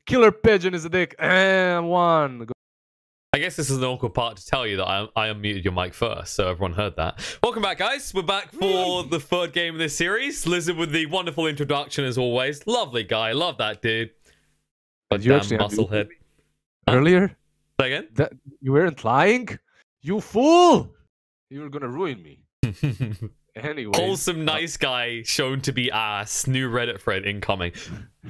Killer Pigeon is a dick. And one. I guess this is an awkward part to tell you that I unmuted your mic first, so everyone heard that. Welcome back, guys. We're back for the third game of this series. Lizard with the wonderful introduction, as always. Lovely guy. Love that dude. But you actually musclehead. Earlier? Say again? That you weren't lying? You fool! You were gonna ruin me. Anyway. Wholesome, nice guy shown to be ass. New Reddit thread incoming.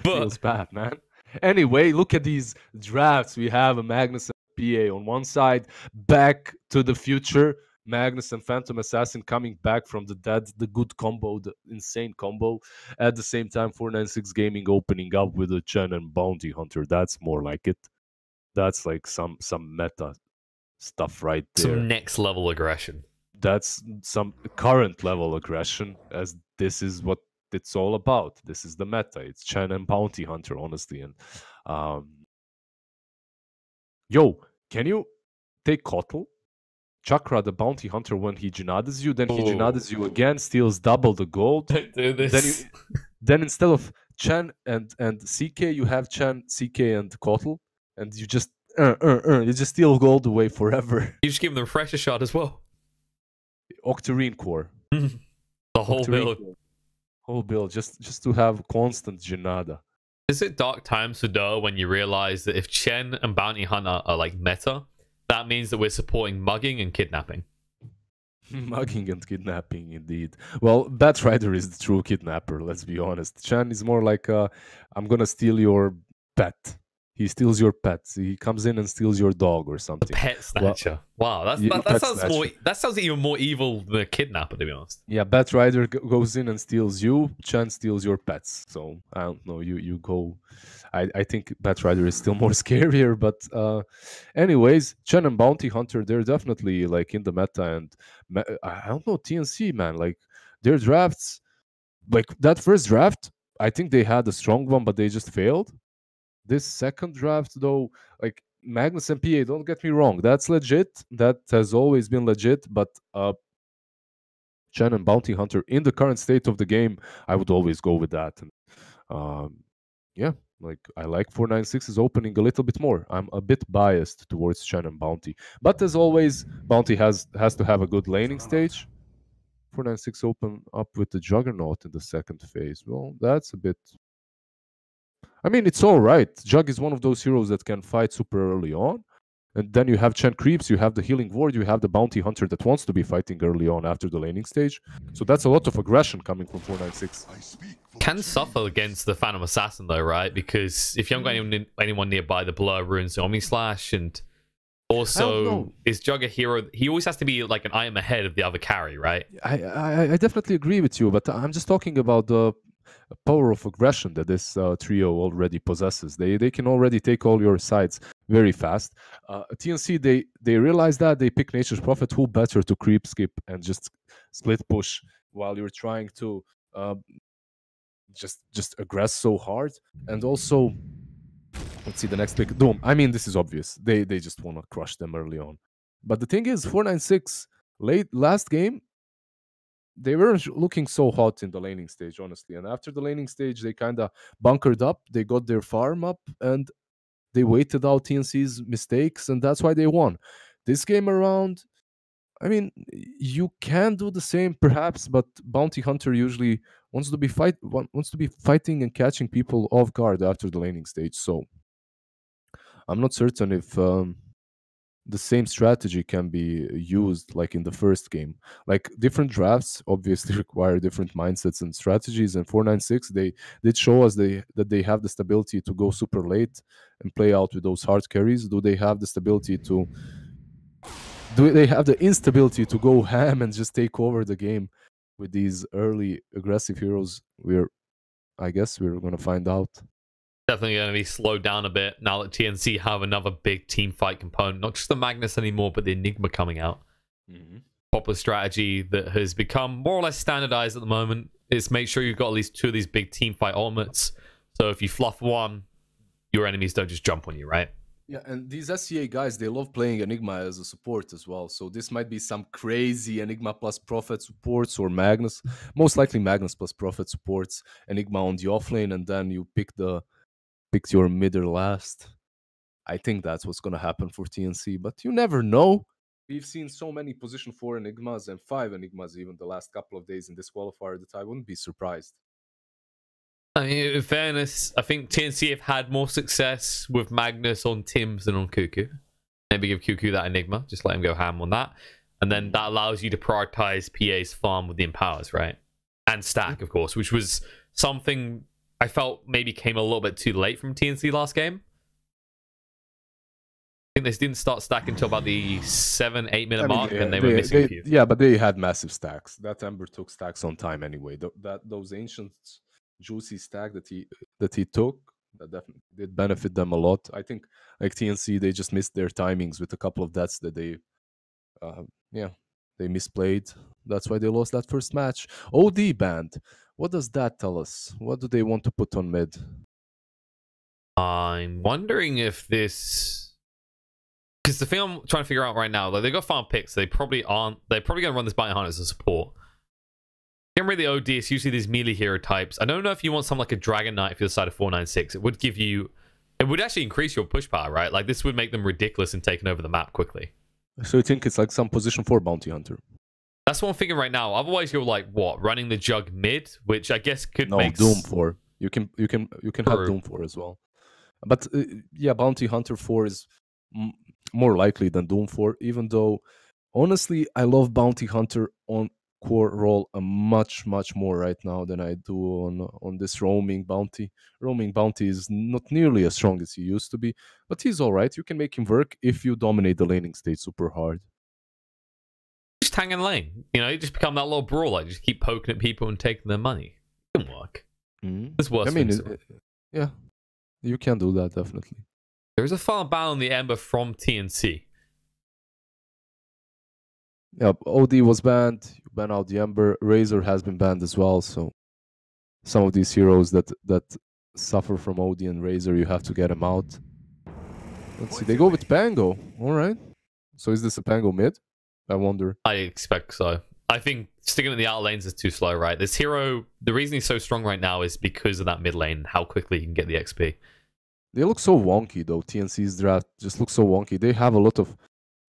But feels bad, man. Anyway, look at these drafts. We have a Magnus and PA on one side, Back to the Future, Magnus and Phantom Assassin coming back from the dead, the good combo, the insane combo. At the same time, 496 Gaming opening up with a Chen and Bounty Hunter. That's more like it. That's like some meta stuff right there. Some next level aggression. That's some current level aggression, as this is what it's all about. This is the meta. It's Chen and Bounty Hunter, honestly. And yo, can you take Kotal, Chakra the Bounty Hunter when he Jinadas you, then he Jinadas you again, steals double the gold. Don't do this. Then instead of Chen and CK, you have Chen, CK, and Kotal, and you just you just steal gold away forever. You just give him the refresher shot as well. Octarine core. The whole build. Whole build, just to have constant Janada. Is it dark times for Dota when you realize that if Chen and Bounty Hunter are like meta, that means that we're supporting mugging and kidnapping? Mugging and kidnapping, indeed. Well, Batrider is the true kidnapper, let's be honest. Chen is more like, I'm gonna steal your pet. He steals your pets. He comes in and steals your dog or something. Pet snatcher. Wow, that sounds even more evil than a kidnapper, to be honest. Yeah, Batrider goes in and steals you. Chen steals your pets. So I don't know. You go. I think Batrider is still more scarier. But anyways, Chen and Bounty Hunter, they're definitely like in the meta. And I don't know, TNC, man. Like their drafts, like that first draft, I think they had a strong one, but they just failed. This second draft, though, like Magnus and PA, don't get me wrong, that's legit. That has always been legit. But Chen and Bounty Hunter, in the current state of the game, I would always go with that. And yeah, like I like 496's opening a little bit more. I'm a bit biased towards Chen and Bounty, but as always, Bounty has to have a good laning stage. 496 open up with the Juggernaut in the second phase. Well, that's a bit. I mean, it's all right. Jug is one of those heroes that can fight super early on. And then you have Chen creeps, you have the healing ward, you have the bounty hunter that wants to be fighting early on after the laning stage. So that's a lot of aggression coming from 496. Can suffer against the Phantom Assassin though, right? Because if you haven't got anyone nearby, the blur ruins the Omni Slash, and also is Jug a hero? He always has to be like an item ahead of the other carry, right? I definitely agree with you, but I'm just talking about the power of aggression that this trio already possesses. They can already take all your sides very fast. TNC, they realize that, they pick Nature's Prophet. Who better to creep, skip, and just split push while you're trying to just aggress so hard. And also, let's see the next pick, Doom. I mean, this is obvious. They just want to crush them early on. But the thing is, 496 last game, they weren't looking so hot in the laning stage, honestly. And after the laning stage, they kind of bunkered up. They got their farm up, and they waited out TNC's mistakes, and that's why they won. This game around, I mean, you can do the same, perhaps, but Bounty Hunter usually wants to be fighting and catching people off guard after the laning stage. So I'm not certain if the same strategy can be used like in the first game. Like different drafts obviously require different mindsets and strategies, and 496 they did show us that they have the stability to go super late and play out with those hard carries. Do they have the instability to go ham and just take over the game with these early aggressive heroes? I guess we're gonna find out. Definitely going to be slowed down a bit now that TNC have another big team fight component. Not just the Magnus anymore, but the Enigma coming out. Popular strategy that has become more or less standardized at the moment is make sure you've got at least 2 of these big team fight ultimates. So if you fluff one, your enemies don't just jump on you, right? Yeah, and these SCA guys, they love playing Enigma as a support as well. So this might be some crazy Enigma plus Prophet supports, or Magnus. Most likely Magnus plus Prophet supports, Enigma on the offlane, and then you pick the picked your middle last. I think that's what's going to happen for TNC, but you never know. We've seen so many position 4 Enigmas and 5 Enigmas even the last couple of days in this qualifier that I wouldn't be surprised. I mean, in fairness, I think TNC have had more success with Magnus on Tims than on Cuckoo. Maybe give Cuckoo that Enigma, just let him go ham on that. And then that allows you to prioritize PA's farm with the Empowers, right? And stack, of course, which was something I felt maybe came a little bit too late from TNC last game. I think they didn't start stacking until about the 7-8 minute mark, and they were missing a few. Yeah, but they had massive stacks. That Ember took stacks on time anyway. Those ancient juicy stack that he took, that definitely did benefit them a lot. I think like TNC, they just missed their timings with a couple of deaths that they misplayed. That's why they lost that first match. OD banned. What does that tell us? What do they want to put on mid? I'm wondering if this, because the thing I'm trying to figure out right now, like they got farm picks, they're probably going to run this Bounty Hunter as a support. Getting rid of the OD, it's usually these melee hero types. I don't know if you want something like a Dragon Knight if you're the side of 496. It would actually increase your push power, right? Like this would make them ridiculous in taking over the map quickly. So you think it's like some position 4 Bounty Hunter? That's what I'm thinking right now. Otherwise, you're like what, running the Jug mid, which I guess could make Doom 4. You can have Doom 4 as well. But yeah, Bounty Hunter 4 is more likely than Doom 4. Even though, honestly, I love Bounty Hunter on core role much more right now than I do on this roaming bounty. Roaming bounty is not nearly as strong as he used to be, but he's all right. You can make him work if you dominate the laning stage super hard. Just hang in lane, you just become that little brawler. Just keep poking at people and taking their money. It can work. It's worse. I mean, yeah, you can do that definitely. There is a farm ban on the Ember from TNC. Yeah, OD was banned. You ban out the Ember. Razor has been banned as well. So some of these heroes that suffer from OD and Razor, you have to get them out. Let's see. They go with Pango. All right. So is this a Pango mid? I wonder. I expect so. I think sticking in the outer lanes is too slow, right? This hero, the reason he's so strong right now is because of that mid lane, how quickly he can get the XP. They look so wonky though. TNC's draft just looks so wonky. They have a lot of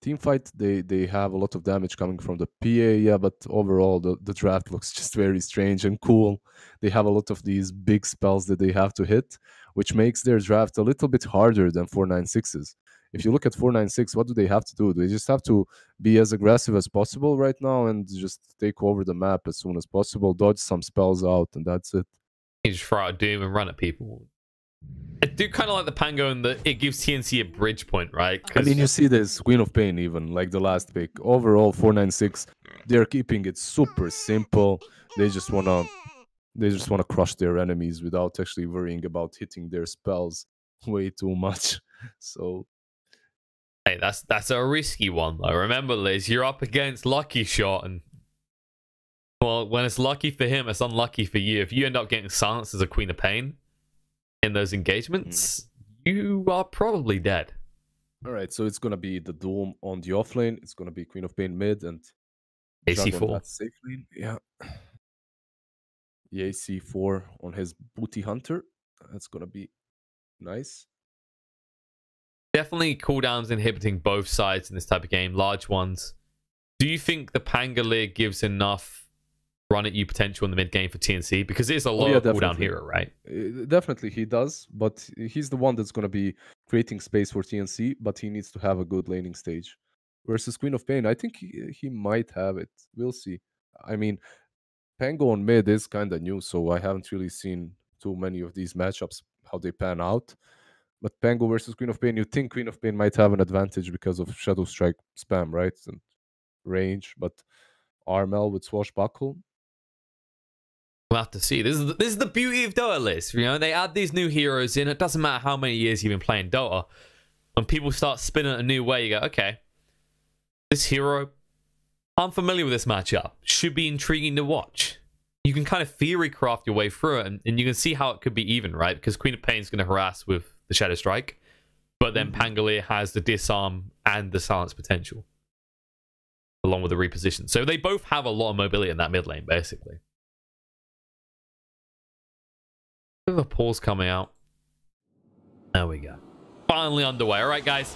team fight, they have a lot of damage coming from the PA, but overall the draft looks just very strange and cool. They have a lot of these big spells that they have to hit, which makes their draft a little bit harder than 496's. If you look at 496, what do they have to do? They just have to be as aggressive as possible right now and just take over the map as soon as possible, dodge some spells out, and that's it. You just throw out Doom and run at people. I do kind of like the Pango in that it gives TNC a bridge point, right? I mean, you see this Queen of Pain even, like the last pick. Overall, 496, they're keeping it super simple. They just wanna crush their enemies without actually worrying about hitting their spells way too much. So, hey, that's a risky one though. Remember, Liz, you're up against Lucky Shot, and well, when it's lucky for him, it's unlucky for you. If you end up getting silenced as a Queen of Pain in those engagements, you are probably dead. All right, so it's gonna be the Doom on the off lane. It's gonna be Queen of Pain mid and AC4 safe lane. Yeah, the AC4 on his Booty Hunter. That's gonna be nice. Definitely cooldowns inhibiting both sides in this type of game, large ones. Do you think the Pangolier gives enough run at you potential in the mid game for TNC? Because it's a low cooldown hero, right? Definitely he does, but he's the one that's going to be creating space for TNC, but he needs to have a good laning stage. Versus Queen of Pain, I think he might have it. We'll see. I mean, Pango on mid is kind of new, so I haven't really seen too many of these matchups, how they pan out. But Pango versus Queen of Pain, you think Queen of Pain might have an advantage because of Shadow Strike spam, right? And range, but Armel with Swashbuckle. We'll have to see. This is the beauty of Dota lists. They add these new heroes in. It doesn't matter how many years you've been playing Dota. When people start spinning a new way, you go, okay, this hero, I'm familiar with this matchup. Should be intriguing to watch. You can kind of theory craft your way through it, and you can see how it could be even, right? Because Queen of Pain is going to harass with the Shadow Strike, but then Pangolier has the disarm and the silence potential, along with the reposition. So they both have a lot of mobility in that mid lane, basically. Bit of a pause coming out. There we go. Finally underway. All right, guys.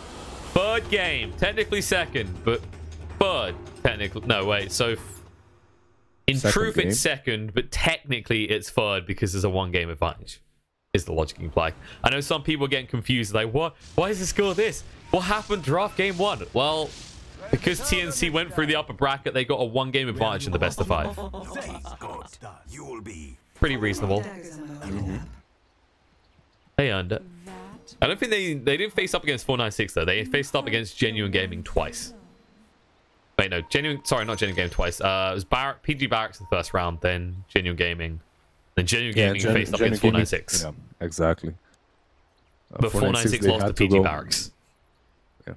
Third game. Technically second, but third. Technically. No, wait. So in truth, it's second, but technically it's third because there's a 1-game advantage. Is the logic implied. I know some people are getting confused. Like, what? Why is the score this? What happened draft game 1? Well, because TNC went through the upper bracket, they got a 1-game advantage in the best of 5. Pretty reasonable. They earned it. I don't think they didn't face up against 496 though. They faced up against Genuine Gaming twice. Wait, no, sorry, not Genuine Gaming twice. It was PG Barracks in the first round, then Genuine Gaming. Then Genuine Gaming faced up against 496. Yeah, exactly. But 496 lost to PG Barracks. Yeah.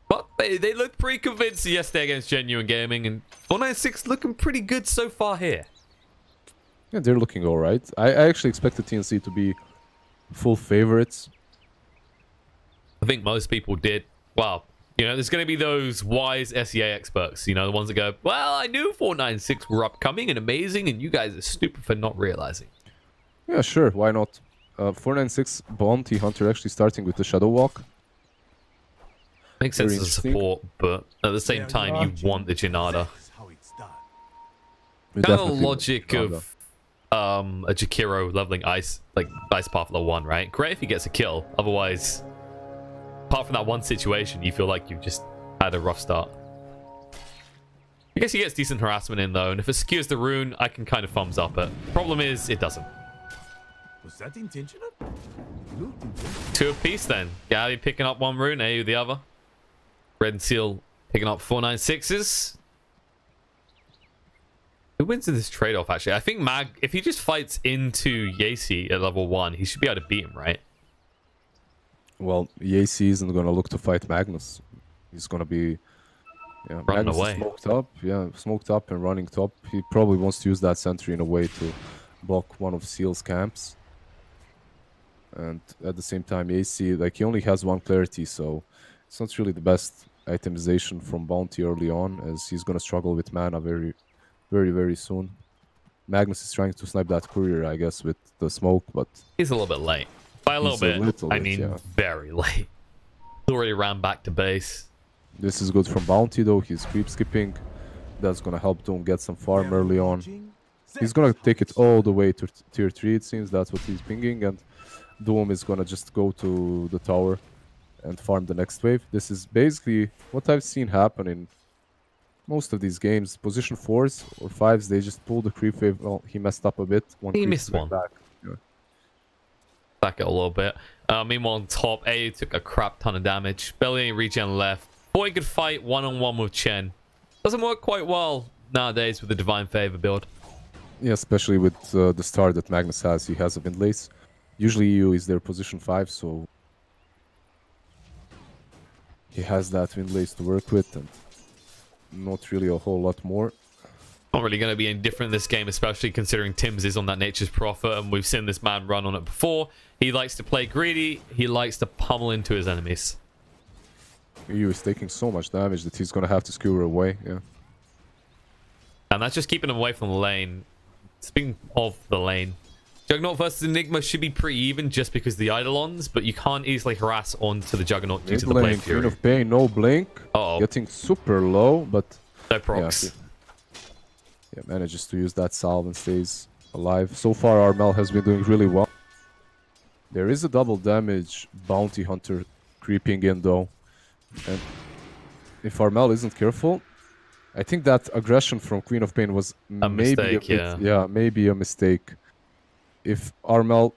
But they looked pretty convincing yesterday against Genuine Gaming, and 496 looking pretty good so far here. Yeah, they're looking all right. I actually expected TNC to be full favorites. I think most people did. Well, you know, there's going to be those wise SEA experts, you know, the ones that go, well, I knew 496 were upcoming and amazing, and you guys are stupid for not realizing. Yeah, sure, why not? 496 Bounty Hunter actually starting with the Shadow Walk. Makes sense as a support, but at the same time, you want the Janada. Kind of the logic of a Jakiro leveling Ice Path level 1, right? Great if he gets a kill, otherwise, apart from that one situation, you feel like you've just had a rough start. I guess he gets decent harassment in though, and if it skews the rune, I can kind of thumbs up it. Problem is, it doesn't. Was that intentional? 2 apiece then. Gabby picking up 1 rune, AU the other. Red and Seal picking up 496s. Who wins in this trade-off, actually? I think Mag, if he just fights into Yacy at level 1, he should be able to beat him, right? Well, Yacy isn't going to look to fight Magnus. He's going to be... Yeah, running Magnus away. Is smoked up. Yeah, smoked up and running top. He probably wants to use that sentry in a way to block one of Seal's camps. And at the same time, Yacy, like, he only has 1 clarity, so it's not really the best itemization from Bounty early on, as he's going to struggle with mana very, very soon. Magnus is trying to snipe that courier, I guess, with the smoke, but... He's a little bit late. By a little bit, I mean very late. He's already ran back to base. This is good from Bounty, though. He's creep skipping. That's going to help Doom get some farm early on. He's going to take it all the way to tier 3, it seems. That's what he's pinging, and Doom is going to just go to the tower and farm the next wave. This is basically what I've seen happen in most of these games. Position 4s or 5s, they just pull the creep wave. Well, he messed up a bit. He missed one. Back. Yeah. Back it a little bit. Meanwhile, on top, A took a crap ton of damage. Barely any regen left. Boy could fight one-on-one with Chen. Doesn't work quite well nowadays with the Divine Favor build. Yeah, especially with the start that Magnus has. He has a Windlace. Usually EU is their position 5, so he has that Windlace to work with, and not really a whole lot more. Not really going to be any different in this game, especially considering Tim's is on that Nature's Prophet, and we've seen this man run on it before. He likes to play greedy. He likes to pummel into his enemies. EU is taking so much damage that he's going to have to skewer away, yeah. And that's just keeping him away from the lane. Speaking of the lane, Juggernaut versus Enigma should be pretty even just because the Eidolons, but you can't easily harass onto the Juggernaut due to the Blade Fury. Queen of Pain, no blink. Uh-oh. Getting super low, but... No procs. Yeah, manages to use that salve and stays alive. So far, Armel has been doing really well. There is a double damage Bounty Hunter creeping in, though. And if Armel isn't careful, I think that aggression from Queen of Pain was maybe maybe a mistake. If Armel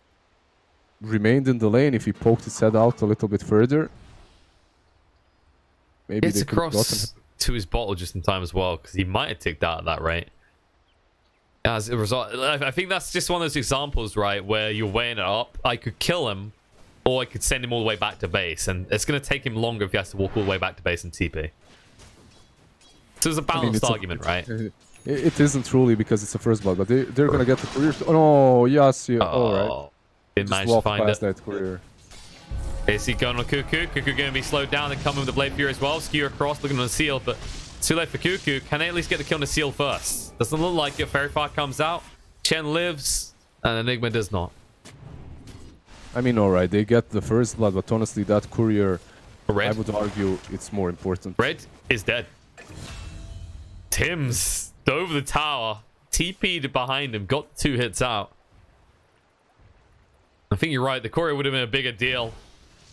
remained in the lane, if he poked his head out a little bit further, maybe it's across to his bottle just in time as well, because he might have ticked out at that rate. As a result, I think that's just one of those examples, right, where you're weighing it up. I could kill him, or I could send him all the way back to base, and it's going to take him longer if he has to walk all the way back to base and TP. So it's a balanced argument, right? It isn't truly because it's a first blood, but they're going to get the courier. Oh, no, yes, yeah, alright. Didn't manage to find it. That courier. Is he going on Cuckoo? Cuckoo going to be slowed down and coming with the Blade Fury as well. Skew across, looking on the Seal, but it's too late for Cuckoo. Can they at least get the kill on the Seal first? Doesn't look like it. Fairy Fire comes out. Chen lives, and Enigma does not. I mean, alright, they get the first blood, but honestly, that courier, Red. I would argue it's more important. Red is dead. Tim's dove the tower, TP'd behind him, got 2 hits out. I think you're right. The courier would have been a bigger deal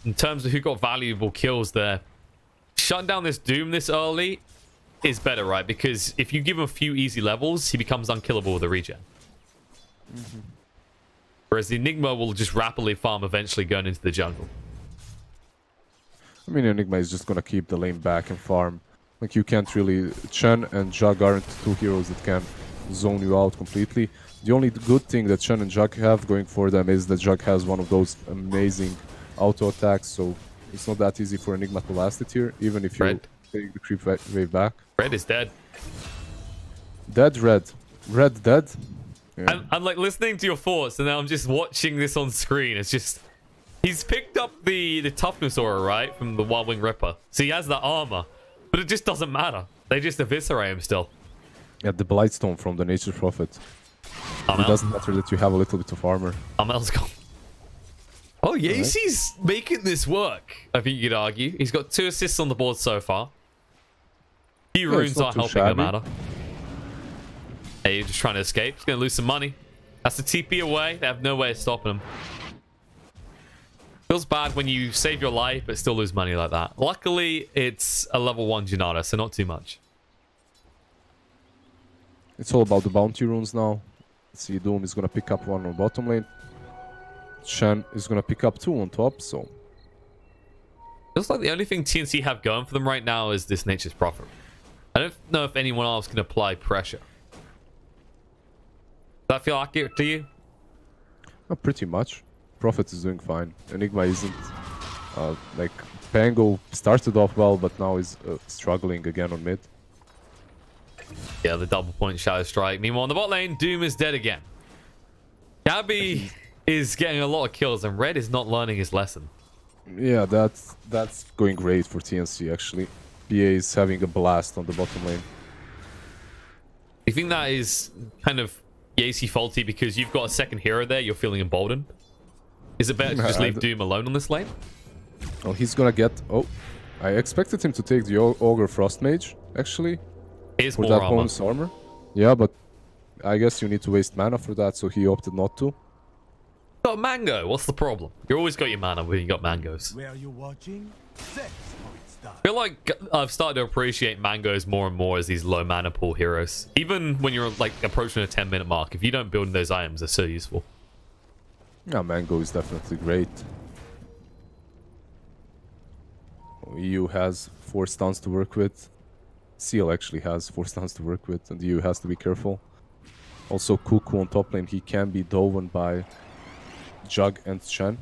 in terms of who got valuable kills there. Shutting down this Doom this early is better, right? Because if you give him a few easy levels, he becomes unkillable with a regen. Whereas the Enigma will just rapidly farm eventually going into the jungle. I mean, Enigma is just gonna keep the lane back and farm. Like, you can't really... Chen and Jug aren't 2 heroes that can zone you out completely. The only good thing that Chen and Jug have going for them is that Jug has one of those amazing auto attacks, so it's not that easy for Enigma to last it here, even if you take the creep wave back. Red is dead. Dead, Red. Red dead? Yeah. I'm like listening to your thoughts, and now I'm just watching this on screen. It's just... He's picked up the toughness aura, right? From the Wild Wing Ripper. So he has that armor. But it just doesn't matter. They just eviscerate him still. Yeah, the Blightstone from the Nature's Prophet. It doesn't matter that you have a little bit of armor. Amel's gone. Oh, Yacy's making this work, I think you could argue. He's got 2 assists on the board so far. Few runes are helping him out. Hey, you're just trying to escape. He's going to lose some money. That's the TP away. They have no way of stopping him. Feels bad when you save your life but still lose money like that. Luckily, it's a level 1 Janata, so not too much. It's all about the bounty runes now. Let's see, Doom is going to pick up 1 on bottom lane. Shen is going to pick up 2 on top, so... Feels like the only thing TNC have going for them right now is this Nature's Prophet. I don't know if anyone else can apply pressure. Does that feel accurate to you? Pretty much. Prophet is doing fine. Enigma isn't. Like, Pango started off well, but now is struggling again on mid. Yeah, the double point Shadow Strike. Meanwhile, on the bot lane, Doom is dead again. Gabby is getting a lot of kills, and Red is not learning his lesson. Yeah, that's going great for TNC, actually. PA is having a blast on the bottom lane. Do you think that is kind of Yacy faulty because you've got a second hero there, you're feeling emboldened? Is it better to just leave Doom alone on this lane? Oh, he's gonna get... Oh, I expected him to take the Ogre Frost Mage, actually. Here's for more that armor. bonus armor. Yeah, but I guess you need to waste mana for that, so he opted not to. Got mango. What's the problem? You always got your mana when you got mangoes. Where are you watching? That's how it's done. I feel like I've started to appreciate mangoes more and more as these low mana pool heroes. Even when you're like approaching a 10-minute mark, if you don't build those items, they're so useful. Yeah, Mango is definitely great. EU has 4 stuns to work with. Seal actually has 4 stuns to work with, and EU has to be careful. Also, Cuckoo on top lane, he can be doven by Jug and Chen,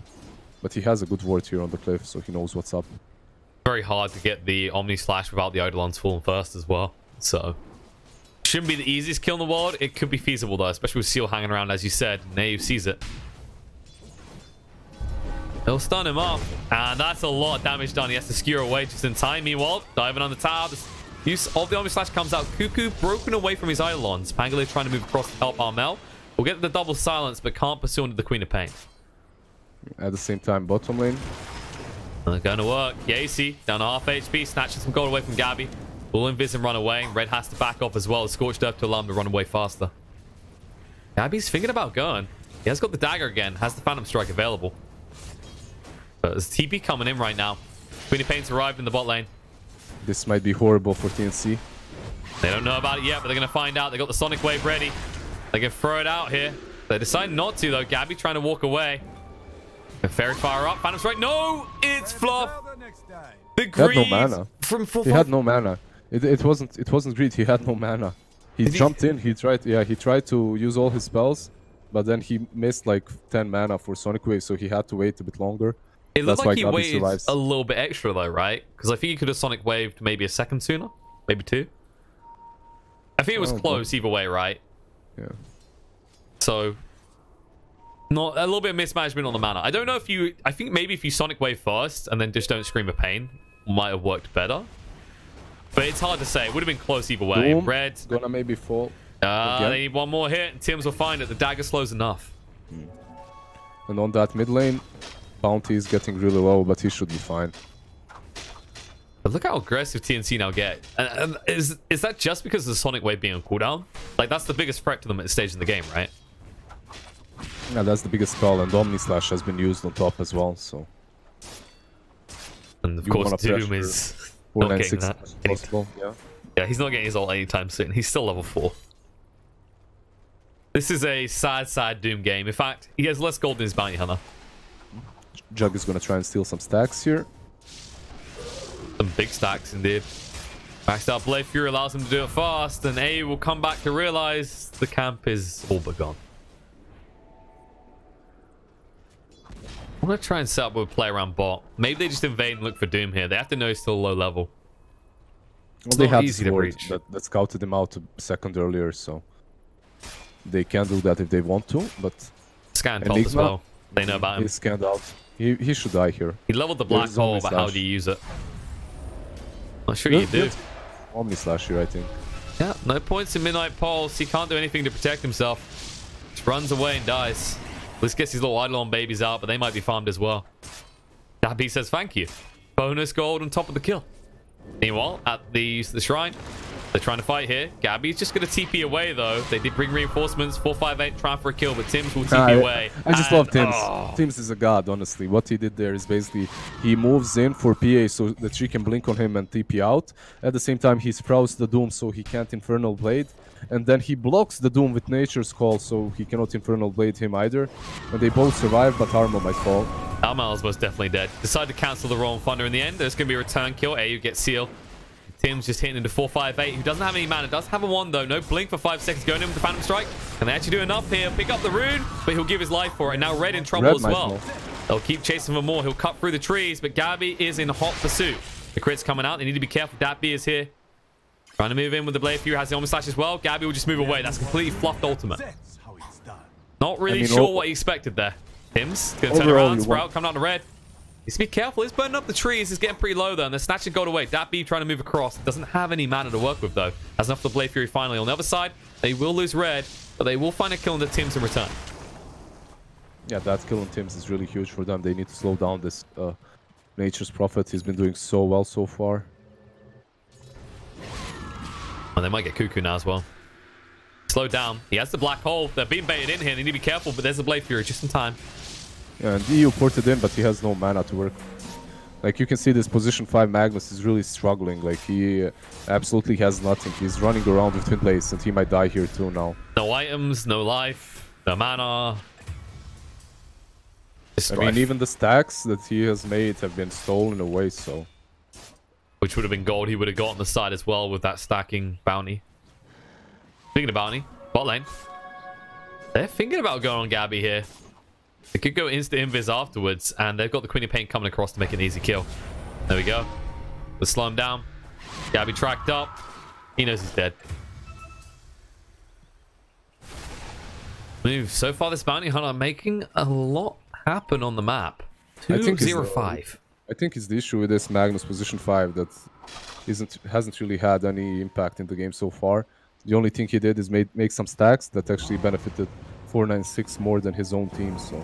but he has a good ward here on the cliff, so he knows what's up. Very hard to get the Omni Slash without the Eidolons falling first as well, so... Shouldn't be the easiest kill in the world. It could be feasible though, especially with Seal hanging around, as you said. Naive sees it. They'll stun him up, and that's a lot of damage done. He has to skewer away just in time. Meanwhile, diving on the tower. The use of the Omni Slash comes out. Cuckoo broken away from his Eidolons. Pangolier trying to move across to help Armel. We'll get the double silence, but can't pursue into the Queen of Pain. At the same time, bottom lane. Going to work. Yacy down to half HP, snatching some gold away from Gabby. Will invis and run away. Red has to back off as well. Scorched Earth to allow him to run away faster. Gabby's thinking about going. He has got the dagger again. Has the Phantom Strike available. But there's TP coming in right now. Queen of Pain's arrived in the bot lane. This might be horrible for TNC. They don't know about it yet, but they're going to find out. They got the Sonic Wave ready. They can throw it out here. They decide not to, though. Gabby trying to walk away. The Fairy Fire up. Phantom Strike. No! It's Fluff. The greed he had no mana. From He had no mana. It wasn't greed. He had no mana. He jumped in. He tried to use all his spells, but then he missed like 10 mana for Sonic Wave, so he had to wait a bit longer. It looked like he waited a little bit extra though, right? Because I think he could have Sonic Waved maybe a second sooner, maybe 2. I think it was close either way, right? Yeah. So, not a little bit of mismanagement on the mana. I don't know if you... I think maybe if you Sonic Wave first and then just don't Scream of Pain, might have worked better. But it's hard to say. It would have been close either way. Doom Red gonna maybe fall. They need one more hit and Tims will find it. The dagger slows enough. And on that mid lane, Bounty is getting really low, but he should be fine. But look how aggressive TNC now get. And is that just because of the Sonic Wave being on cooldown? Like, that's the biggest threat to them at this stage in the game, right? Yeah, that's the biggest spell, and Omni Slash has been used on top as well, so... And of course, Doom is not getting that. Possible, Yeah, he's not getting his ult anytime soon. He's still level 4. This is a sad Doom game. In fact, he has less gold than his Bounty Hunter. Jug is going to try and steal some stacks here. Some big stacks indeed. Maxed out Blade Fury allows him to do it fast, and A will come back to realize the camp is all but gone. I'm going to try and set up with a play around bot. Maybe they just invade and look for Doom here. They have to know he's still low level. Well, they had easy to reach. That scouted him out a second earlier, so they can do that if they want to, but... Scan top as well. They know about him. He's scanned out. He should die here. He leveled the black hole, but how do you use it? Not sure you do. Omni Slash here, I think. Yeah, no points in Midnight Pulse. He can't do anything to protect himself. Just runs away and dies. Let's get his little Eidolon babies out, but they might be farmed as well. Dabby says thank you. Bonus gold on top of the kill. Meanwhile, at the shrine, they're trying to fight here. Gabby's just going to TP away, though. They did bring reinforcements. 458 trying for a kill, but Tims will TP away. I just love Tims. Tims is a god, honestly. What he did there is basically he moves in for PA so that she can blink on him and TP out. At the same time, he sprouts the Doom so he can't Infernal Blade. And then he blocks the Doom with Nature's Call so he cannot Infernal Blade him either. And they both survive, but Armo might fall. Almal is most definitely dead. Decide to cancel the Roll and Thunder in the end. There's going to be a return kill. AU gets Seal. Tim's just hitting into 458, who doesn't have any mana. Does have a 1 though. No blink for 5 seconds. Going in with the Phantom Strike. Can they actually do enough here? Pick up the rune, but he'll give his life for it. Now Red in trouble as well. They'll keep chasing for more. He'll cut through the trees, but Gabby is in hot pursuit. The crit's coming out. They need to be careful. Dappy is here. Trying to move in with the Blade Fury. Has the Omni Slash as well. Gabby will just move away. That's completely fluffed ultimate. Not really sure what he expected there. Tim's going to turn around. Sprout coming out to Red. Needs to be careful. He's burning up the trees. He's getting pretty low though, and they're snatching gold away. Dappy trying to move across. Doesn't have any mana to work with though. Has enough for Blade Fury finally. On the other side, they will lose Red, but they will find a kill on the Tims in return. Yeah, that kill on Tims is really huge for them. They need to slow down this Nature's Prophet. He's been doing so well so far. And they might get Cuckoo now as well. Slow down. He has the black hole. They're being baited in here. They need to be careful, but there's the Blade Fury just in time. Yeah, and EU ported in, but he has no mana to work. Like, you can see this position 5 Magnus is really struggling. Like, he absolutely has nothing. He's running around with Twin Blades, and he might die here too now. No items, no life, no mana. I mean, even the stacks that he has made have been stolen away, so... Which would have been gold he would have got on the side as well with that stacking bounty. Speaking of bounty, bot lane. They're thinking about going on Gabby here. They could go insta-invis afterwards, and they've got the Queen of Pain coming across to make an easy kill. There we go. Let's slow him down. Gabby tracked up. He knows he's dead. Move. So far, this bounty hunter making a lot happen on the map. 2-0-5. I think it's the issue with this Magnus position 5 that hasn't really had any impact in the game so far. The only thing he did is make some stacks that actually benefited 496 more than his own team, so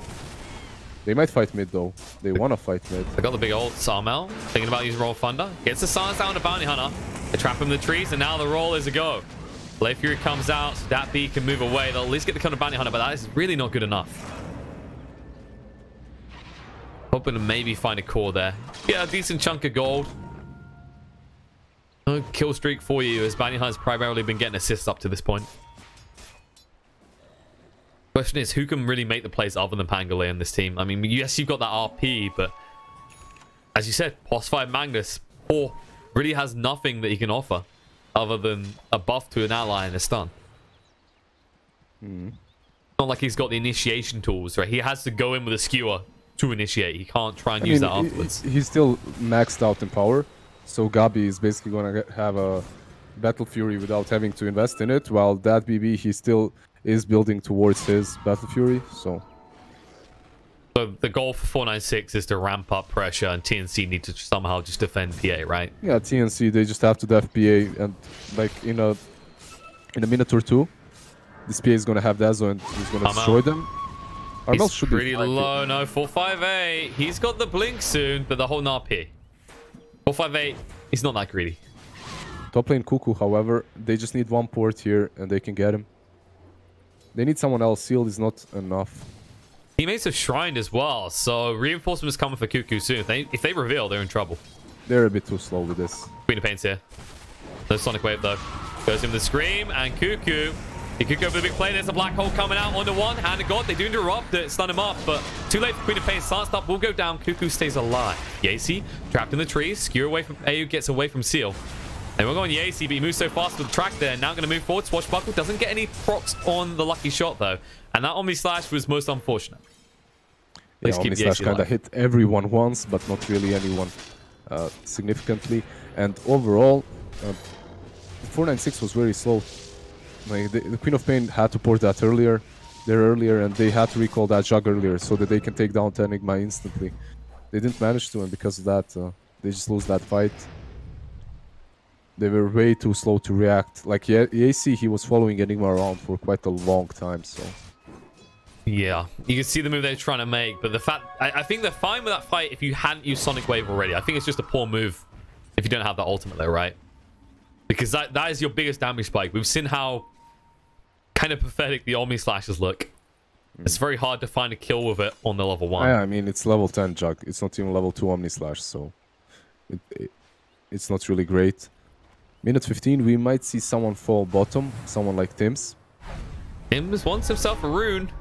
they might fight mid though. They want to fight mid. They got the big old Sawmill, thinking about using Roll Thunder. Gets the silence down to Bounty Hunter. They trap him in the trees, and now the roll is a go. Blade Fury comes out, so that B can move away. They'll at least get the counter Bounty Hunter, but that is really not good enough. Hoping to maybe find a core there. Yeah, a decent chunk of gold. No kill streak for you, as Bounty Hunter's primarily been getting assists up to this point. Question is, who can really make the plays other than Pangolin in this team? I mean, yes, you've got that RP, but as you said, Boss 5 Magnus 4 really has nothing that he can offer other than a buff to an ally and a stun. Not like he's got the initiation tools, right? He has to go in with a skewer to initiate. He can't try and use that afterwards. He's still maxed out in power, so Gabi is basically going to have a Battle Fury without having to invest in it, while that BB, he still is building towards his Battle Fury, so the goal for 496 is to ramp up pressure, and TNC need to somehow just defend PA, right? Yeah, TNC, they just have to def PA, and like in a minute or two, this PA is gonna have Dazzle and he's gonna destroy them. Armel He's should pretty be fine. low. No, 458. He's got the blink soon, but the whole NAP here. 458. He's not that greedy. Top lane Cuckoo, however, they just need one port here and they can get him. They need someone else. Sealed is not enough. Teammates are shrined as well, so reinforcement is coming for Cuckoo soon. If they reveal, they're in trouble. They're a bit too slow with this. Queen of Pain's here. No Sonic Wave though. Goes in the Scream and Cuckoo. He could go for the big play. There's a black hole coming out on the one. Hand of God. They do interrupt it. Stun him up, but too late for Queen of Pain. Start stop will go down. Cuckoo stays alive. Yacy trapped in the trees. Skewer away from AU. Gets away from Seal. They were going Yacy, but he moves so fast with the track there. Now going to move forward. Swashbuckle doesn't get any procs on the lucky shot though. And that Omni Slash was most unfortunate. Yeah, Omni Slash kind of hit everyone once, but not really anyone significantly. And overall, 496 was very slow. Like the Queen of Pain had to port that earlier, and they had to recall that jug earlier so that they can take down Enigma instantly. They didn't manage to, and because of that, they just lose that fight. They were way too slow to react. Like Yacy, he was following Enigma around for quite a long time, so. Yeah, you can see the move they're trying to make, but the fact I think they're fine with that fight if you hadn't used Sonic Wave already. I think it's just a poor move if you don't have that ultimate there, right? Because that is your biggest damage spike. We've seen how kind of pathetic the Omni Slashes look. It's very hard to find a kill with it on the level 1. Yeah, I mean, it's level 10 Jug. It's not even level 2 Omni Slash, so it's not really great. Minute 15, we might see someone fall bottom, someone like Tims. Tims wants himself a rune.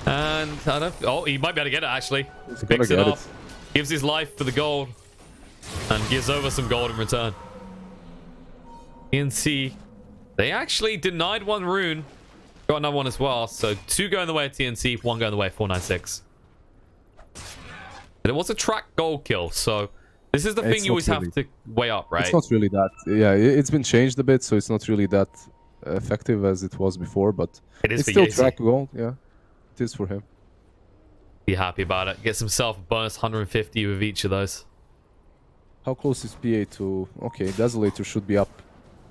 And I don't... Oh, he might be able to get it, actually. He's Picks it gonna up. Gives his life for the gold. And gives over some gold in return. TNC. They actually denied one rune. Got another one as well. So 2 going the way of TNC, 1 going the way of 496. But it was a track gold kill, so... This is the thing you always have to weigh up, right? It's not really that... Yeah, it's been changed a bit, so it's not really that effective as it was before, but... It's still Yacy. track gold, yeah. It is for him. Be happy about it. Gets himself a bonus 150 with each of those. How close is PA to... Okay, Desolator should be up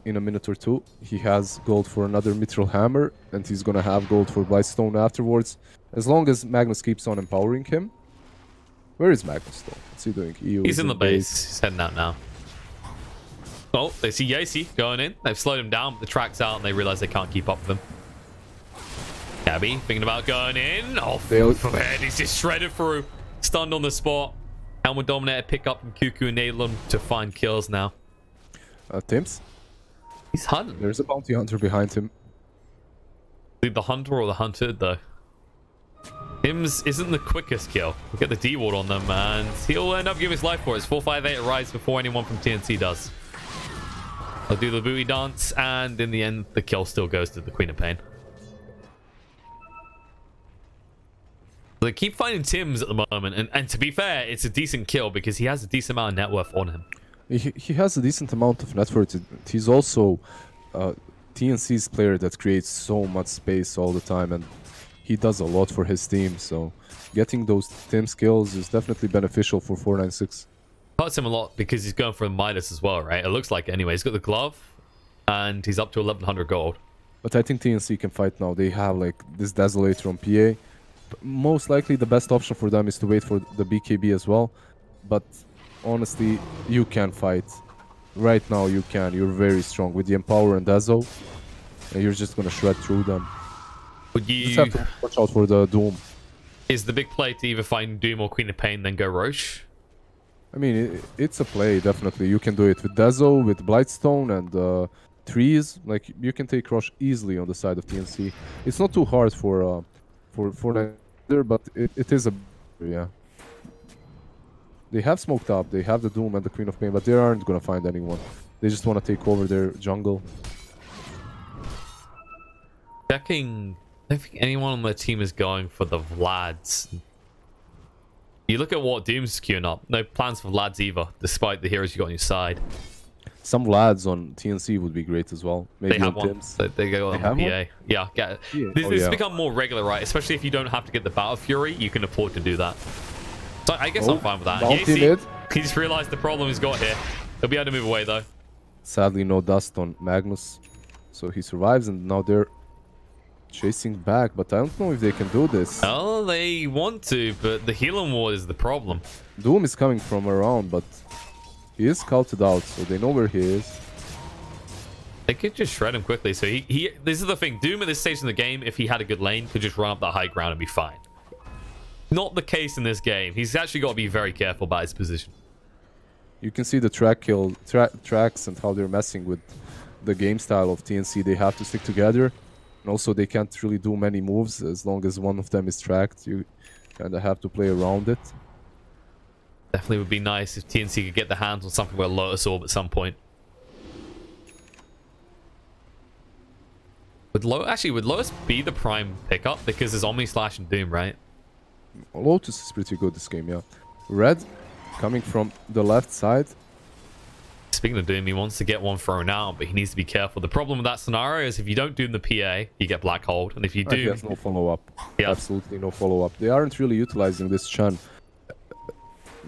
in a minute or 2. He has gold for another Mithril Hammer, and he's gonna have gold for Blightstone afterwards. As long as Magnus keeps on empowering him. Where is Magnus though? What's he doing? He's in the base. He's heading out now. Oh, they see Yacy going in. They've slowed him down, but the track's out, and they realize they can't keep up with him. Gabby thinking about going in. Oh, man, he's just shredded through. Stunned on the spot. Helmet Dominator pick up from Cuckoo, enable him to find kills now. Tims? He's hunting. There's a bounty hunter behind him. The hunter or the hunted, though? Tims isn't the quickest kill. We'll get the D-ward on them, and he'll end up giving his life for it. It's 458 arrives before anyone from TNC does. They'll do the booty dance, and in the end, the kill still goes to the Queen of Pain. They keep finding Tims at the moment, and to be fair, it's a decent kill because he has a decent amount of net worth on him. He has a decent amount of net worth. He's also TNC's player that creates so much space all the time, and he does a lot for his team, so getting those Tims kills is definitely beneficial for 496. Hurts him a lot because he's going for the Midas as well, right? It looks like it anyway. He's got the glove, and he's up to 1100 gold. But I think TNC can fight now. They have like this Desolator on PA. Most likely the best option for them is to wait for the BKB as well. But honestly, you can fight. Right now you can. You're very strong with the Empower and Dazzle. And you're just going to shred through them. Would you just have to watch out for the Doom. Is the big play to either find Doom or Queen of Pain, then go Roche? I mean, it's a play, definitely. You can do it with Dazzle, with Blightstone, and trees. Like, you can take Roche easily on the side of TNC. It's not too hard for neither, but it is a... Yeah. They have smoked up. They have the Doom and the Queen of Pain, but they aren't going to find anyone. They just want to take over their jungle. Checking... I don't think anyone on their team is going for the Vlads. You look at what Doom's queuing up. No plans for Vlads either, despite the heroes you got on your side. Some Vlads on TNC would be great as well. Maybe they have one. Tims. They go on PA. Yeah, get it. Yeah. This has become more regular, right? Especially if you don't have to get the Battle Fury, you can afford to do that. So I guess I'm fine with that. Yacy, he just realized the problem he's got here. He'll be able to move away though. Sadly, no dust on Magnus, so he survives, and now they're chasing back, but I don't know if they can do this. Oh, they want to, but the healing ward is the problem. Doom is coming from around, but he is scouted out, so they know where he is. They could just shred him quickly. So this is the thing. Doom at this stage in the game, if he had a good lane, could just run up that high ground and be fine. Not the case in this game. He's actually got to be very careful about his position. You can see the tracks and how they're messing with the game style of TNC. They have to stick together. And also, they can't really do many moves as long as one of them is tracked. You kind of have to play around it. Definitely would be nice if TNC could get their hands on something like Lotus Orb at some point. Would Lotus be the prime pickup? Because there's Omni Slash and Doom, right? Lotus is pretty good this game, yeah. Red coming from the left side. Speaking of Doom, he wants to get one thrown out, but he needs to be careful. The problem with that scenario is if you don't Doom the PA, you get Black Hold. And if you do... He has no follow-up. Yeah. Absolutely no follow-up. They aren't really utilizing this Chen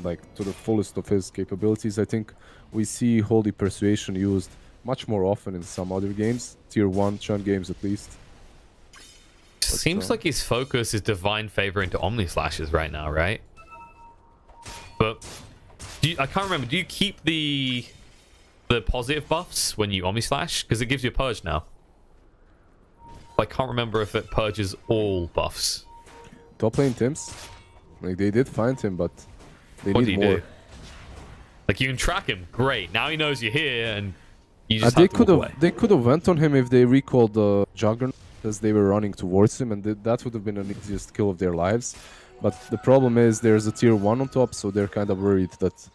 like to the fullest of his capabilities. I think we see Holy Persuasion used much more often in some other games. Tier 1 Chen games at least. Seems like his focus is Divine Favor into Omni Slashes right now, right? But I can't remember. Do you keep the positive buffs when you Omni Slash? Because it gives you a purge now. I can't remember if it purges all buffs. Top lane Tims. Like they did find him, but they What need do you more. do? Like you can track him. Great. Now he knows you're here, and you just They have to could walk have away. they could have went on him if they recalled the Juggernaut as they were running towards him, and that would have been the easiest kill of their lives. But the problem is there's a tier 1 on top, so they're kind of worried that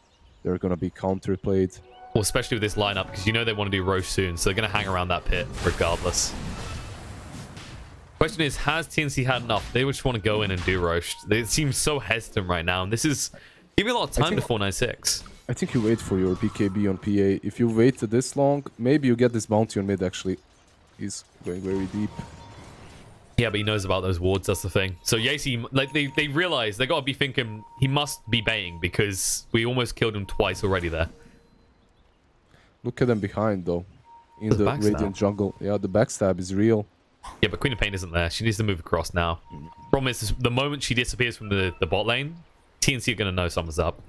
they're gonna be counterplayed. Well, especially with this lineup, because you know they want to do Roche soon, so they're going to hang around that pit regardless. Question is, has TNC had enough? They just want to go in and do Roche. They seem so hesitant right now, and this is giving a lot of time to 496. I think you wait for your BKB on PA. If you wait this long, maybe you get this bounty on mid actually. He's going very deep. Yeah, but he knows about those wards, that's the thing. So Yacey, like they realize they got to be thinking he must be baiting because we almost killed him twice already there. Look at them behind though. In the backstab. Radiant jungle. Yeah, the backstab is real. Yeah, but Queen of Pain isn't there. She needs to move across now. Problem is, the moment she disappears from the bot lane, TNC are going to know something's up.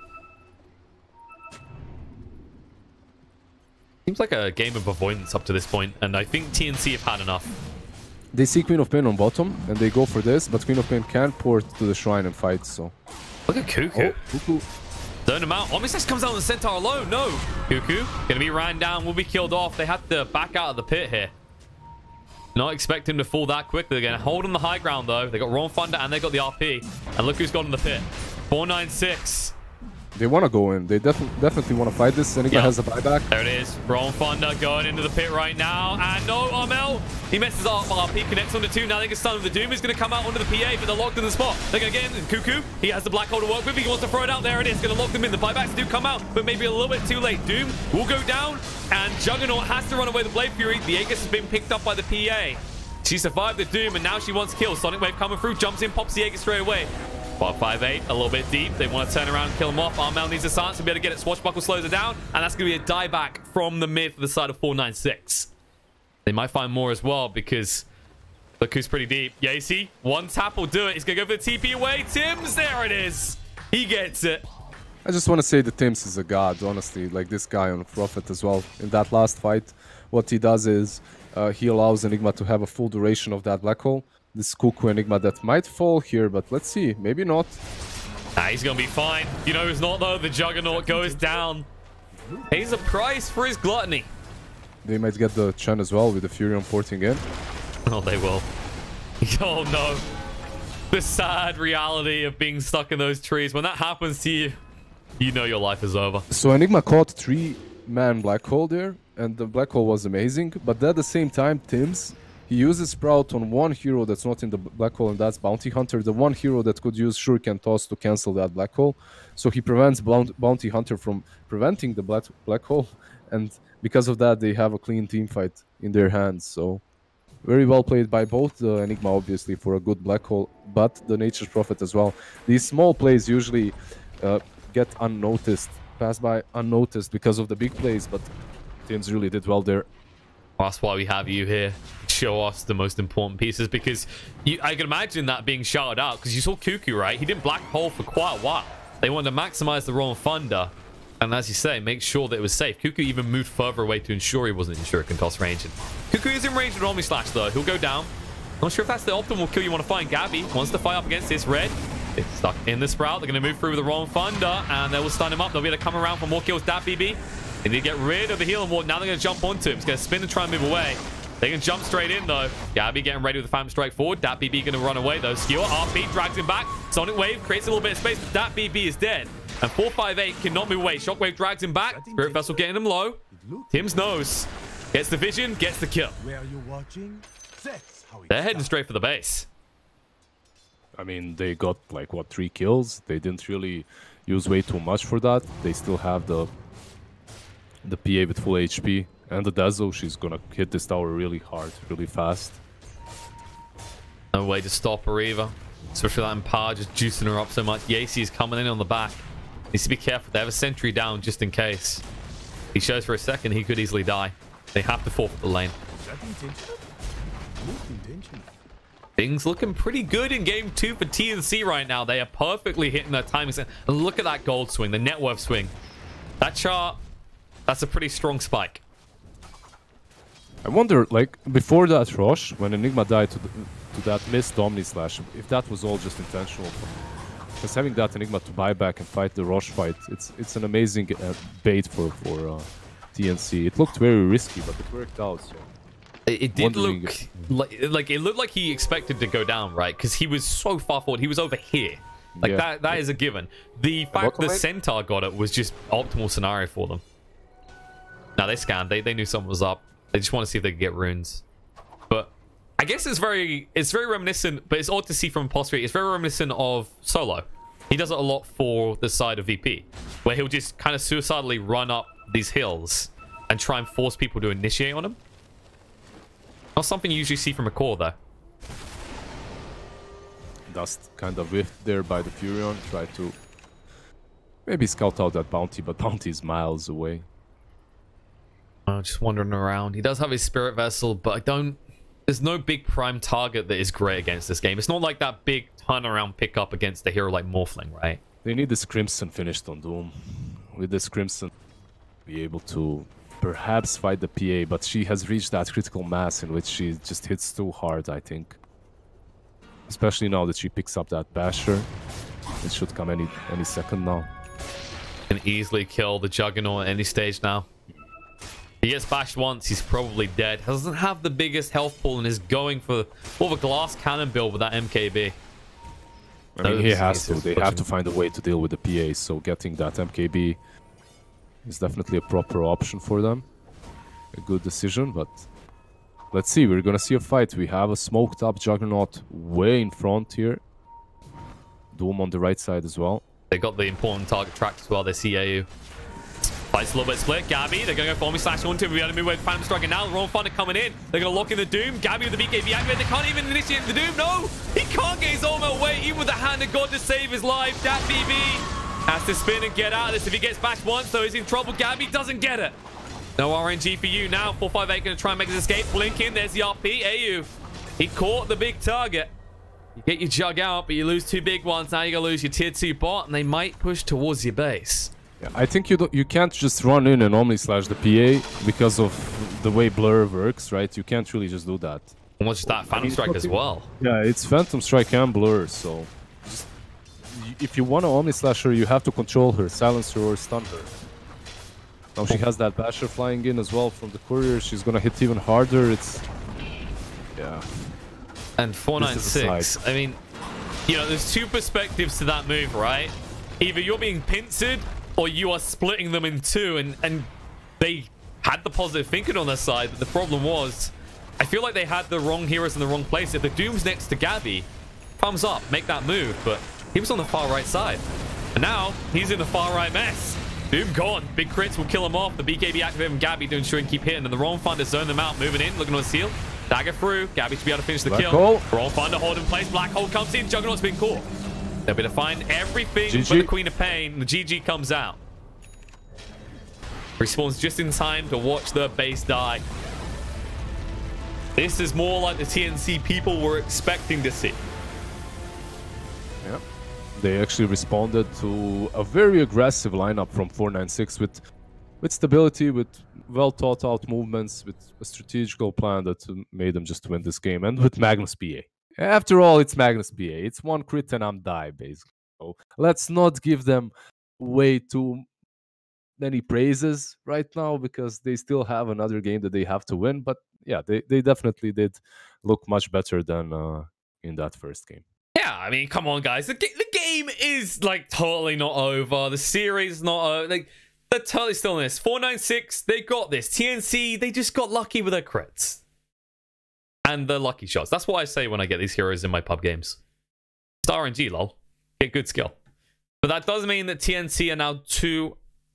Seems like a game of avoidance up to this point, and I think TNC have had enough. They see Queen of Pain on bottom, and they go for this, but Queen of Pain can port to the shrine and fight, so... Look at Cuckoo. Oh, Cuckoo. Zone him out. Omnislash comes out on the Centaur alone. No. Cuckoo gonna be ran down. Will be killed off. They have to back out of the pit here. Not expect him to fall that quickly. They're gonna hold on the high ground though. They got Raw Thunder and they got the RP. And look who's got in the pit. 496. They want to go in. They definitely want to fight this. Enigma has a buyback. There it is. Raw Thunder going into the pit right now. And no, Armel. He messes up. RP connects on the 2. Now they can stun him. The Doom is going to come out onto the PA, but they're locked in the spot. They're going to get in. Cuckoo, he has the black hole to work with. He wants to throw it out. There it is. Going to lock them in. The buybacks do come out, but maybe a little bit too late. Doom will go down, and Juggernaut has to run away with Blade Fury. The Aegis has been picked up by the PA. She survived the Doom, and now she wants kills. Sonic Wave coming through. Jumps in, pops the Aegis straight away. 5-8, a little bit deep. They want to turn around and kill him off. Armel needs a silence to be able to get it. Swashbuckle slows it down, and that's going to be a dieback from the mid for the side of 496. They might find more as well because look who's pretty deep. Yacey, one tap will do it. He's going to go for the TP away. Tims, there it is. He gets it. I just want to say that Tims is a god, honestly. Like this guy on Prophet as well. In that last fight, what he does is he allows Enigma to have a full duration of that black hole. This Cuckoo Enigma that might fall here, but let's see. Maybe not. He's going to be fine. You know who's not, though? The Juggernaut goes down. Pays a price for his gluttony. They might get the Chen as well with the Furion porting in. Oh, they will. Oh, no. The sad reality of being stuck in those trees. When that happens to you, you know your life is over. So Enigma caught 3-man black hole there, and the black hole was amazing. But at the same time, Tims... he uses Sprout on one hero that's not in the black hole, and that's Bounty Hunter, the one hero that could use Shuriken Toss to cancel that black hole. So he prevents Bounty Hunter from preventing the black hole, and because of that, they have a clean team fight in their hands. So very well played by both the Enigma, obviously, for a good black hole, but the Nature's Prophet as well. These small plays usually get unnoticed, pass by unnoticed because of the big plays, but Tims really did well there. That's why we have you here. show us the most important pieces, because I can imagine that being shouted out, because you saw Cuckoo, right? He didn't black hole for quite a while. They wanted to maximize the Rolling Thunder, and as you say, make sure that it was safe. Cuckoo even moved further away to ensure he wasn't in shuriken toss range. And Cuckoo is in range with Omni Slash, though. He'll go down. Not sure if that's the optimal kill you want to find. Gabby wants to fight up against this red. It's stuck in the Sprout. They're going to move through with the Rolling Thunder, and they will stun him up. They'll be able to come around for more kills. Dat BB. They need to get rid of the healing ward. Now they're going to jump onto him. He's going to spin and try and move away. They can jump straight in, though. Gabby getting ready with the Phantom Strike forward. Dat BB going to run away, though. Skewer RP drags him back. Sonic Wave creates a little bit of space, but Dat BB is dead. And 458 cannot move away. Shockwave drags him back. Spirit Vessel getting him low. Tim's knows. Gets the vision, gets the kill. Where are you watching? That's how They're heading straight for the base. I mean, they got like what, 3 kills. They didn't really use way too much for that. They still have the PA with full HP and the Dazzle. She's gonna hit this tower really hard, really fast. No way to stop her either, especially that Empower just juicing her up so much. Yacy is coming in on the back. Needs to be careful. They have a sentry down just in case. He shows for a second he could easily die. They have to forfeit the lane. Things looking pretty good in game 2 for TNC right now. They are perfectly hitting their timings. And look at that gold swing, the net worth swing. That chart, that's a pretty strong spike. I wonder, like, before that rush, when Enigma died to that missed Omni Slash, if that was all just intentional. Because having that Enigma to buy back and fight the rush fight, it's an amazing bait for TNC. It looked very risky, but it worked out. So. It did look like it looked like he expected to go down, right? Because he was so far forward. He was over here. Like that is a given. The fact the Centaur got it was just optimal scenario for them. Now they scanned. They knew something was up. They just want to see if they could get runes. But I guess it's very reminiscent, but it's odd to see from Imposter. It's very reminiscent of Solo. He does it a lot for the side of VP, where he'll just kind of suicidally run up these hills and try and force people to initiate on him. Not something you usually see from a core, though. Dust kind of whiffed there by the Furion. Tried to maybe scout out that bounty, but bounty is miles away. Just wandering around. He does have his Spirit Vessel, but there's no big prime target that is great against this game. It's not like that big turnaround pickup against a hero like Morphling, right? They need this Crimson finished on Doom. With this Crimson, be able to perhaps fight the PA, but she has reached that critical mass in which she just hits too hard, I think. Especially now that she picks up that Basher. It should come any second now. Can easily kill the Juggernaut at any stage now. He gets bashed once, he's probably dead. Doesn't have the biggest health pool and is going for more of a glass cannon build with that MKB. I mean, he has to. They have to find a way to deal with the PA, so getting that MKB is definitely a proper option for them. A good decision, but let's see. We're gonna see a fight. We have a smoked up Juggernaut way in front here. Doom on the right side as well. They got the important target tracked as well. They see AU. Fight's a little bit split. Gabby, they're going to go for Omni Slash onto him. We had to move away with Phantom Strike, and now the Rolling Thunder coming in. They're going to lock in the Doom. Gabby with the BKB activated. They can't even initiate the Doom. No! He can't get his armor away, even with the Hand of God to save his life. Dat BB has to spin and get out of this. If he gets bashed once, though, he's in trouble. Gabby doesn't get it. No RNG for you now. 458 going to try and make his escape. Blink in. There's the RP. AU. He caught the big target. You get your Jug out, but you lose 2 big ones. Now you're going to lose your tier 2 bot, and they might push towards your base. Yeah, I think you can't just run in and Omni Slash the PA because of the way Blur works, right? You can't really just do that. And what's that Phantom Strike as well? Yeah, it's Phantom Strike and Blur, so if you want to Omni Slash her, you have to control her, silence her or stun her. Now she has that Basher flying in as well from the courier. She's gonna hit even harder. It's And 496. I mean, you know, there's 2 perspectives to that move, right? Either you're being pincered, or you are splitting them in 2, and they had the positive thinking on their side, but the problem was, I feel like they had the wrong heroes in the wrong place. If the Doom's next to Gabby, thumbs up, make that move, but he was on the far right side. And now, he's in the far right mess. Doom gone. Big crits will kill him off. The BKB activating Gabby to ensure he can keep hitting, and the Rolling Thunder zone them out, moving in, looking on the seal. Dagger through. Gabby should be able to finish the kill. Rolling Thunder hold in place. Black Hole comes in. Juggernaut's been caught. They'll be able to find everything but the Queen of Pain. The GG comes out. Respawns just in time to watch the base die. This is more like the TNC people were expecting to see. Yeah. They actually responded to a very aggressive lineup from 496 with stability, with well thought out movements, with a strategical plan that made them just win this game, and with Magnus PA. After all, it's Magnus PA. It's one crit and I'm die, basically. So let's not give them way too many praises right now because they still have another game that they have to win. But yeah, they definitely did look much better than in that first game. Yeah, I mean, come on, guys. The game is like totally not over. The series is not over. Like, they're totally still in this. 496, they got this. TNC, they just got lucky with their crits. And the lucky shots. That's what I say when I get these heroes in my pub games. It's RNG, lol. Get good skill. But that does mean that TNC are now 2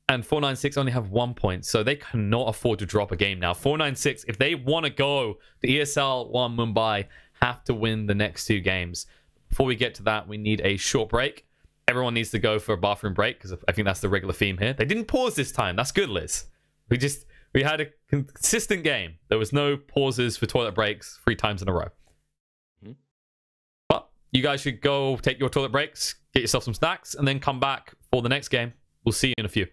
and 496 only have 1 point. So they cannot afford to drop a game now. 496, if they want to go to ESL One Mumbai, have to win the next 2 games. Before we get to that, we need a short break. Everyone needs to go for a bathroom break because I think that's the regular theme here. They didn't pause this time. That's good, Liz. We had a consistent game. There was no pauses for toilet breaks 3 times in a row. Mm-hmm. But you guys should go take your toilet breaks, get yourself some snacks, and then come back for the next game. We'll see you in a few.